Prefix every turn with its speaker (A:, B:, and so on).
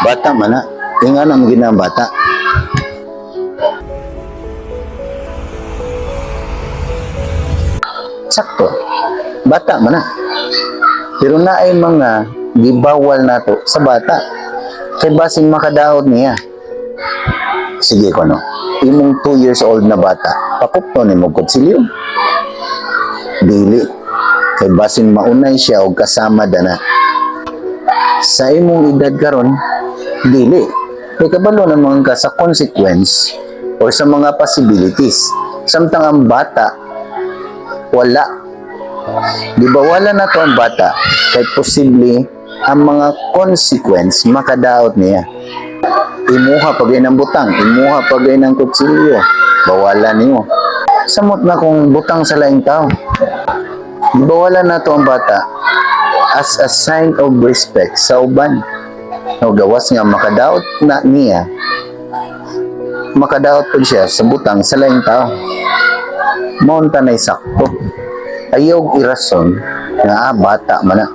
A: Bata man na. Inga na maging ang bata. Sakto. Bata man na. Pero na ay mga gibawal nato sa bata. Kay basin makadaot niya. Sige ko no. Imong 2 years old na bata, pakupto ni mo kutsilyo. Dili. Kay basin maunay siya o kasama dana. Sa imong edad karon, dili. Kay kabalo na mga ka sa consequence or sa mga possibilities. Samtang ang bata, wala. Di ba wala na to ang bata? Kay posible ang mga consequence makadaot niya. Imuha pagay ng butang, imuha pagay ng kutsilyo, bawalan niyo. Samot na kung butang sa laing tao. Di ba wala na to ang bata as a sign of respect sa uban. No, gawas nga makadaot na niya, makadaot po siya sa butang sa laing tao. Maunta na'y sakto. Ayaw irason nga bata man na.